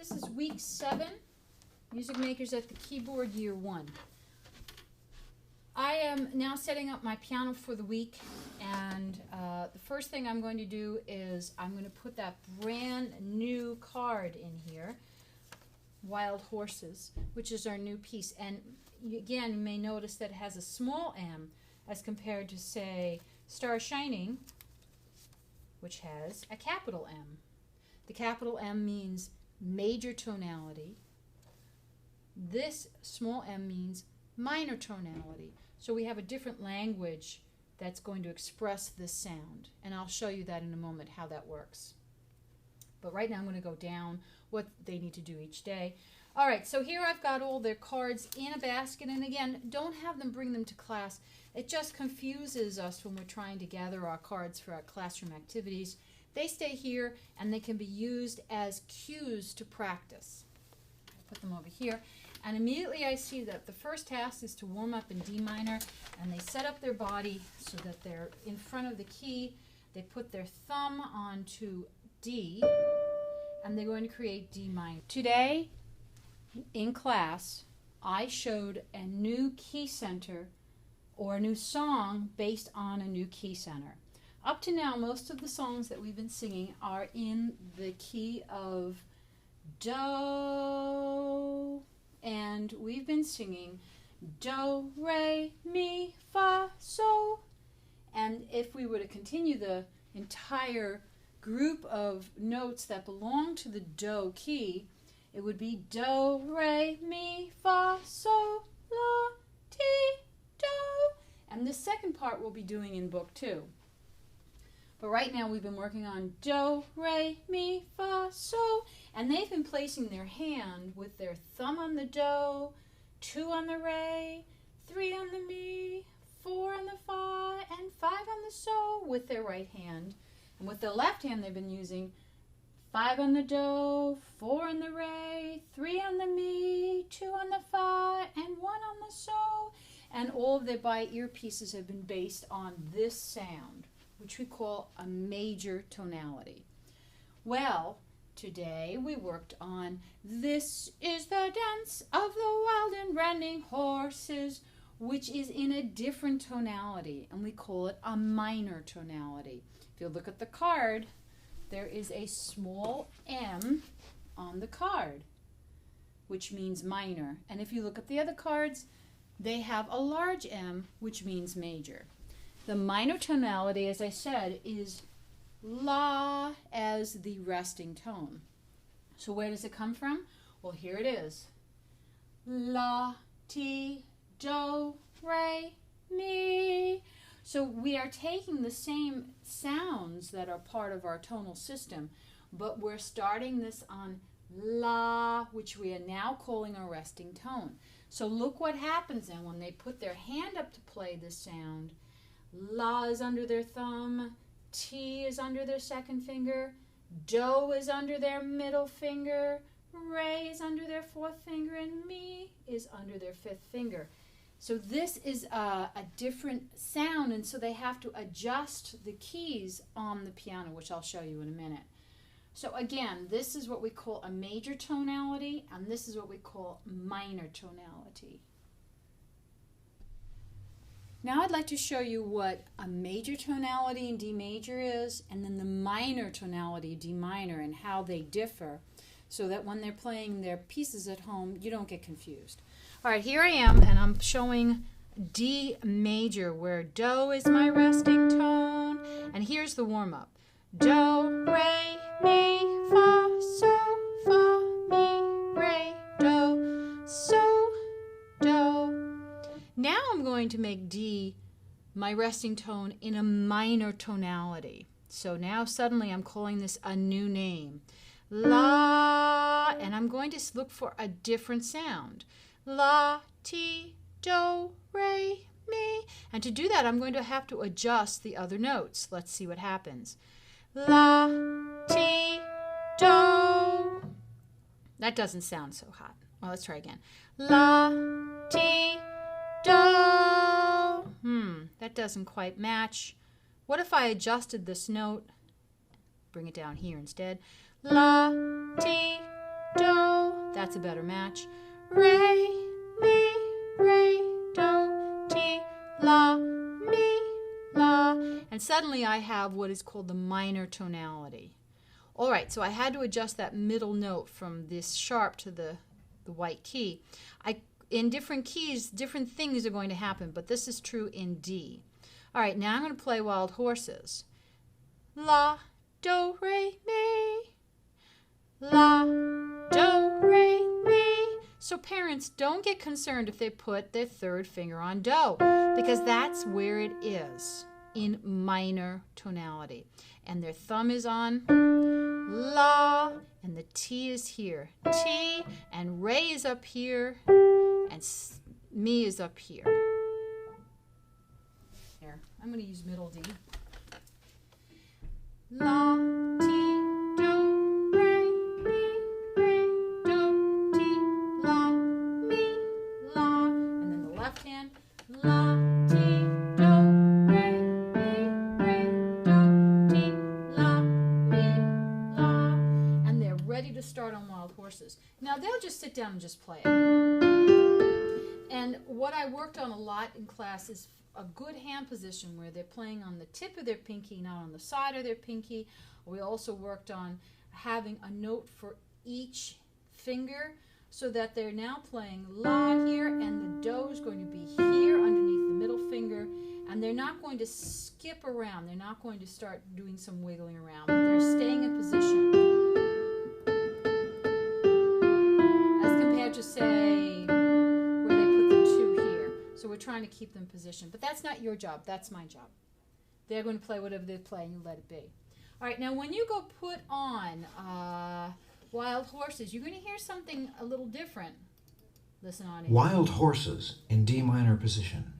This is week 7, Music Makers at the Keyboard, year 1. I am now setting up my piano for the week, and the first thing I'm going to do is I'm going to put that brand new card in here, Wild Horses, which is our new piece. And again, you may notice that it has a small m as compared to, say, Star Shining, which has a capital M. The capital M means major tonality. This small m means minor tonality. So we have a different language that's going to express this sound. And I'll show you that in a moment, how that works. But right now I'm going to go down what they need to do each day. All right, so here I've got all their cards in a basket. And again, don't have them bring them to class. It just confuses us when we're trying to gather our cards for our classroom activities. They stay here and they can be used as cues to practice. I'll put them over here. And immediately I see that the first task is to warm up in D minor, and they set up their body so that they're in front of the key. They put their thumb onto D, and they're going to create D minor. Today, in class, I showed a new key center or a new song based on a new key center. Up to now, most of the songs that we've been singing are in the key of Do, and we've been singing Do, Re, Mi, Fa, Sol. And if we were to continue the entire group of notes that belong to the Do key, it would be Do, Re, Mi, Fa, Sol, La, Ti, Do. And the second part we'll be doing in book 2. But right now we've been working on Do, Re, Mi, Fa, Sol, and they've been placing their hand with their thumb on the Do, 2 on the Re, 3 on the Mi, 4 on the Fa, and 5 on the Sol with their right hand. And with their left hand they've been using 5 on the Do, 4 on the Re, 3 on the Mi, 2 on the Fa, and 1 on the Sol. And all of their by ear pieces have been based on this sound, which we call a major tonality. Well, today we worked on This is the Dance of the Wild and Running Horses, which is in a different tonality, and we call it a minor tonality. If you look at the card, there is a small m on the card, which means minor. And if you look at the other cards, they have a large M, which means major. The minor tonality, as I said, is La as the resting tone. So where does it come from? Well, here it is. La, Ti, Do, Re, Mi. So we are taking the same sounds that are part of our tonal system, but we're starting this on La, which we are now calling a resting tone. So look what happens then when they put their hand up to play this sound. La is under their thumb, Ti is under their second finger, Do is under their middle finger, Re is under their fourth finger, and Mi is under their fifth finger. So this is a different sound, and so they have to adjust the keys on the piano, which I'll show you in a minute. So again, this is what we call a major tonality, and this is what we call minor tonality. Now I'd like to show you what a major tonality in D major is, and then the minor tonality, D minor, and how they differ, so that when they're playing their pieces at home, you don't get confused. All right, here I am, and I'm showing D major, where Do is my resting tone, and here's the warm-up. Do, Re, Mi, Fa, Sol, Fa, Mi, Re, Do, So, Do. Now I'm going to make D my resting tone in a minor tonality. So now suddenly I'm calling this a new name. La, and I'm going to look for a different sound. La, Ti, Do, Re, Mi. And to do that, I'm going to have to adjust the other notes. Let's see what happens. La, Ti, Do. That doesn't sound so hot. Well, let's try again. La, Ti, Do. That doesn't quite match. What if I adjusted this note? Bring it down here instead. La, Ti, Do. re, mi, re, do, ti, la, mi, la. And suddenly I have what is called the minor tonality. All right, so I had to adjust that middle note from this sharp to the white key. In different keys, different things are going to happen, but this is true in D. All right, now I'm going to play Wild Horses. La, do, re, mi. La, do, re, mi. So parents, don't get concerned if they put their third finger on do, because that's where it is, in minor tonality. And their thumb is on la, and the T is here. T, and re is up here, and mi is up here. Here, I'm going to use middle D. La, ti, do, re, mi, do, ti, la, mi, la. And then the left hand, la, ti, do, re, mi, do, ti, la, mi, la. And they're ready to start on Wild Horses. Now they'll just sit down and just play it. And what I worked on a lot in class is a good hand position where they're playing on the tip of their pinky, not on the side of their pinky. We also worked on having a note for each finger so that they're now playing la here, and the do is going to be here underneath the middle finger, and they're not going to skip around. They're not going to start doing some wiggling around. They're staying in position. As compared to, say, where they put the two here. So we're trying to keep them positioned. But that's not your job. That's my job. They're going to play whatever they play, and you let it be. All right, now when you go put on Wild Horses, you're going to hear something a little different. Listen on in. Wild Horses in D minor position.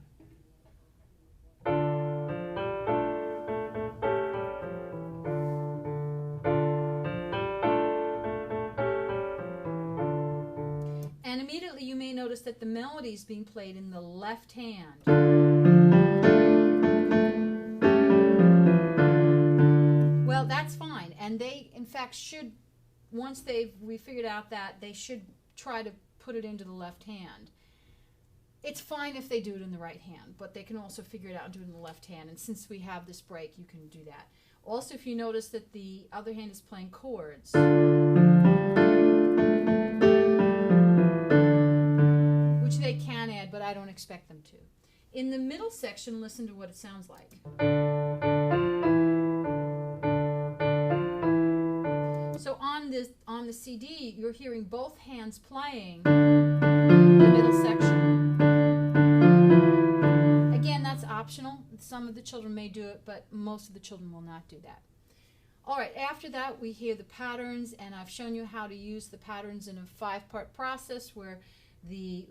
And immediately you may notice that the melody is being played in the left hand. Well, that's fine. And they, in fact, should, once we figured out that, they should try to put it into the left hand. It's fine if they do it in the right hand, but they can also figure it out and do it in the left hand. And since we have this break, you can do that. Also, if you notice that the other hand is playing chords, which they can add, but I don't expect them to. In the middle section, listen to what it sounds like. So on the CD, you're hearing both hands playing the middle section. Again, that's optional. Some of the children may do it, but most of the children will not do that. All right, after that, we hear the patterns, and I've shown you how to use the patterns in a 5-part process where the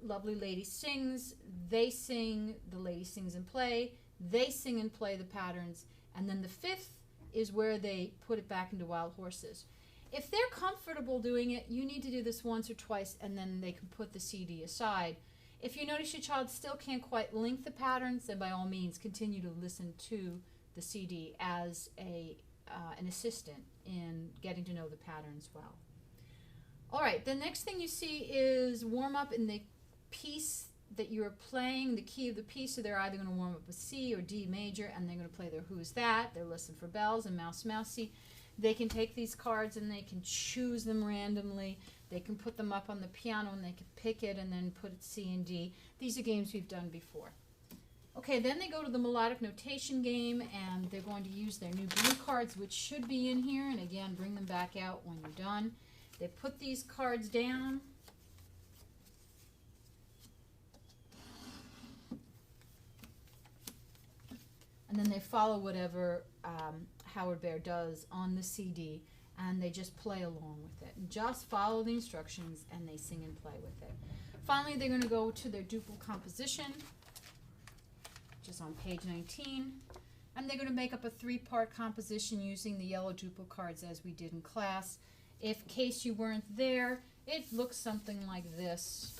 lovely lady sings, they sing, the lady sings and play, they sing and play the patterns, and then the 5th is where they put it back into Wild Horses. If they're comfortable doing it, you need to do this once or twice, and then they can put the CD aside. If you notice your child still can't quite link the patterns, then by all means continue to listen to the CD as an assistant in getting to know the patterns well. All right, the next thing you see is warm up in the piece that you're playing, the key of the piece. So they're either going to warm up with C or D major, and they're going to play their Who's That, their Listen for Bells, and Mouse Mousey. They can take these cards and they can choose them randomly. They can put them up on the piano and they can pick it and then put it C and D. These are games we've done before. Okay, then they go to the melodic notation game, and they're going to use their new blue cards, which should be in here, and again, bring them back out when you're done. They put these cards down. And then they follow whatever Howard Bear does on the CD, and they just play along with it. And just follow the instructions, and they sing and play with it. Finally, they're going to go to their Duple composition, which is on page 19. And they're going to make up a 3-part composition using the yellow Duple cards as we did in class. In case you weren't there, it looks something like this.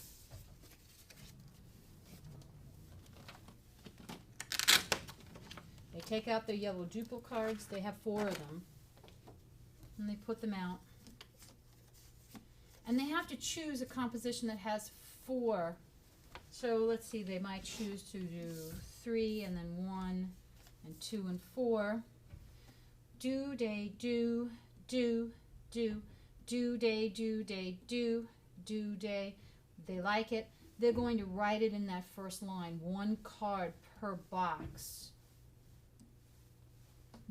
They take out their yellow Duple cards. They have 4 of them. And they put them out. And they have to choose a composition that has 4. So let's see, they might choose to do 3 and then 1 and 2 and 4. Do, day, do, do, do, do, day, do, day, do, do, day. They like it. They're going to write it in that first line, 1 card per box.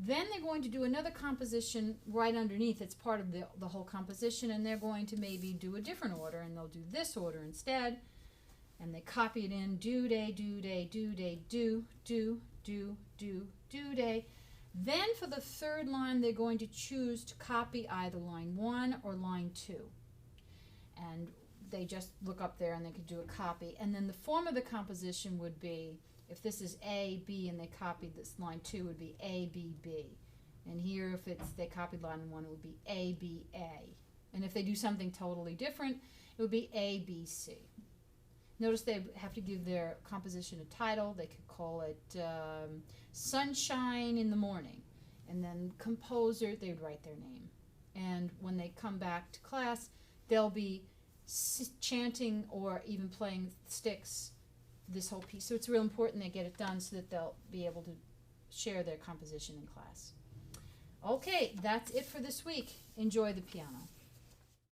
Then they're going to do another composition right underneath. It's part of the whole composition, and they're going to maybe do a different order, and they'll do this order instead. And they copy it in, do, day, do, day, do, day, do, do, do, do, do, day. Then for the third line, they're going to choose to copy either line 1 or line 2. And they just look up there and they could do a copy. And then the form of the composition would be, if this is A, B, and they copied this line 2, it would be A, B, B. And here, if it's they copied line 1, it would be A, B, A. And if they do something totally different, it would be A, B, C. Notice they have to give their composition a title. They could call it Sunshine in the Morning. And then composer, they would write their name. And when they come back to class, they'll be chanting or even playing sticks this whole piece. So it's real important they get it done so that they'll be able to share their composition in class. Okay, that's it for this week. Enjoy the piano.